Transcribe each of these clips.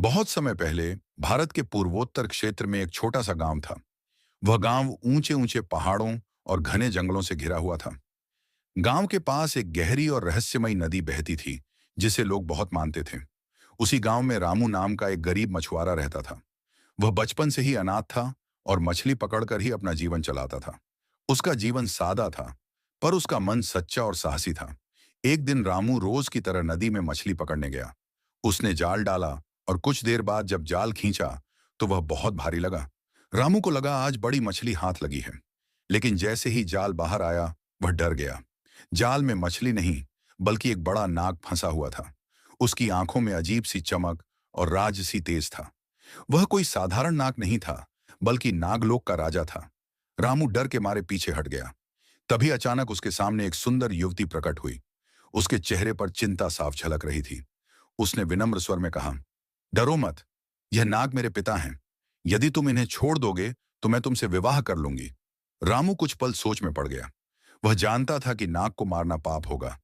बहुत समय पहले भारत के पूर्वोत्तर क्षेत्र में एक छोटा सा गांव था। वह गांव ऊंचे ऊंचे पहाड़ों और घने जंगलों से घिरा हुआ था। गांव के पास एक गहरी और रहस्यमयी नदी बहती थी, जिसे लोग बहुत मानते थे। उसी गांव में रामू नाम का एक गरीब मछुआरा रहता था। वह बचपन से ही अनाथ था और मछली पकड़कर ही अपना जीवन चलाता था। उसका जीवन सादा था, पर उसका मन सच्चा और साहसी था। एक दिन रामू रोज की तरह नदी में मछली पकड़ने गया। उसने जाल डाला और कुछ देर बाद जब जाल खींचा तो वह बहुत भारी लगा। रामू को लगा आज बड़ी मछली हाथ लगी है। लेकिन जैसे ही जाल बाहर आया, वह डर गया। जाल में मछली नहीं, बल्कि एक बड़ा नाग फंसा हुआ था। उसकी आंखों में अजीब सी चमक और राजसी तेज था। वह कोई साधारण नाग नहीं था, बल्कि नागलोक का राजा था। रामू डर के मारे पीछे हट गया। तभी अचानक उसके सामने एक सुंदर युवती प्रकट हुई। उसके चेहरे पर चिंता साफ झलक रही थी। उसने विनम्र स्वर में कहा, डरो मत, यह नाग मेरे पिता हैं। यदि तुम इन्हें छोड़ दोगे तो मैं तुमसे विवाह कर लूंगी। रामू कुछ पल सोच में पड़ गया। वह जानता था कि नाग को मारना पाप होगा।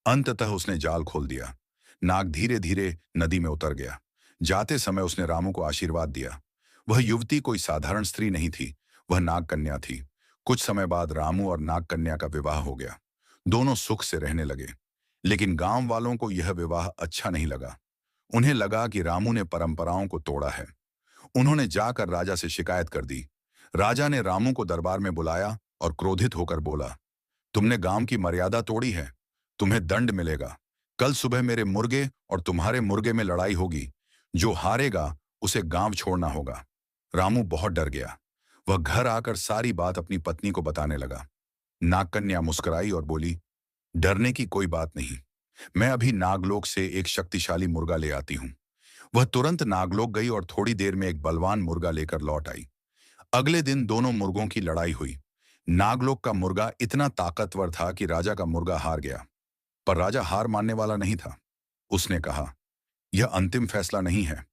अंततः उसने जाल खोल दिया। नाग धीरे धीरे नदी में उतर गया। जाते समय उसने रामू को आशीर्वाद दिया। वह युवती कोई साधारण स्त्री नहीं थी, वह नाग कन्या थी। कुछ समय बाद रामू और नाग कन्या का विवाह हो गया। दोनों सुख से रहने लगे। लेकिन गांव वालों को यह विवाह अच्छा नहीं लगा। उन्हें लगा कि रामू ने परंपराओं को तोड़ा है। उन्होंने जाकर राजा से शिकायत कर दी। राजा ने रामू को दरबार में बुलाया और क्रोधित होकर बोला, तुमने गांव की मर्यादा तोड़ी है। तुम्हें दंड मिलेगा। कल सुबह मेरे मुर्गे और तुम्हारे मुर्गे में लड़ाई होगी। जो हारेगा उसे गांव छोड़ना होगा। रामू बहुत डर गया। वह घर आकर सारी बात अपनी पत्नी को बताने लगा। नागकन्या मुस्कुराई और बोली, डरने की कोई बात नहीं। मैं अभी नागलोक से एक शक्तिशाली मुर्गा ले आती हूँ। वह तुरंत नागलोक गई और थोड़ी देर में एक बलवान मुर्गा लेकर लौट आई। अगले दिन दोनों मुर्गों की लड़ाई हुई। नागलोक का मुर्गा इतना ताकतवर था कि राजा का मुर्गा हार गया। पर राजा हार मानने वाला नहीं था। उसने कहा, यह अंतिम फैसला नहीं है।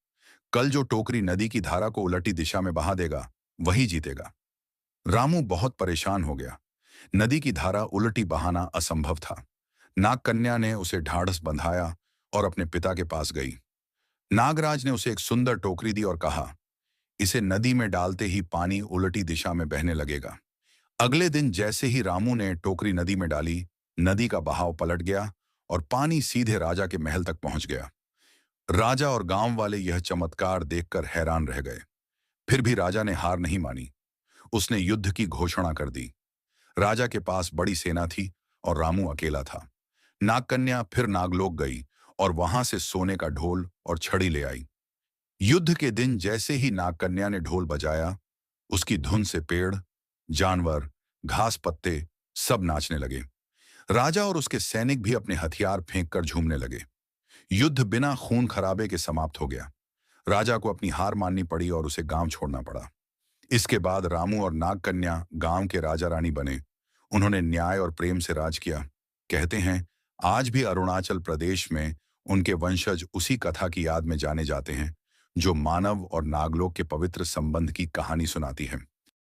कल जो टोकरी नदी की धारा को उलटी दिशा में बहा देगा, वही जीतेगा। रामू बहुत परेशान हो गया। नदी की धारा उलटी बहाना असंभव था। नागकन्या ने उसे ढाढ़स बंधाया और अपने पिता के पास गई। नागराज ने उसे एक सुंदर टोकरी दी और कहा, इसे नदी में डालते ही पानी उलटी दिशा में बहने लगेगा। अगले दिन जैसे ही रामू ने टोकरी नदी में डाली, नदी का बहाव पलट गया और पानी सीधे राजा के महल तक पहुंच गया। राजा और गांव वाले यह चमत्कार देखकर हैरान रह गए। फिर भी राजा ने हार नहीं मानी। उसने युद्ध की घोषणा कर दी। राजा के पास बड़ी सेना थी और रामू अकेला था। नागकन्या फिर नागलोक गई और वहां से सोने का ढोल और छड़ी ले आई। युद्ध के दिन जैसे ही नागकन्या ने ढोल बजाया, उसकी धुन से पेड़, जानवर, घास पत्ते सब नाचने लगे। राजा और उसके सैनिक भी अपने हथियार फेंककर झूमने लगे। युद्ध बिना खून खराबे के समाप्त हो गया। राजा को अपनी हार माननी पड़ी और उसे गांव छोड़ना पड़ा। इसके बाद रामू और नागकन्या गांव के राजा रानी बने। उन्होंने न्याय और प्रेम से राज किया। कहते हैं, आज भी अरुणाचल प्रदेश में उनके वंशज उसी कथा की याद में जाने जाते हैं, जो मानव और नागलोक के पवित्र संबंध की कहानी सुनाती है।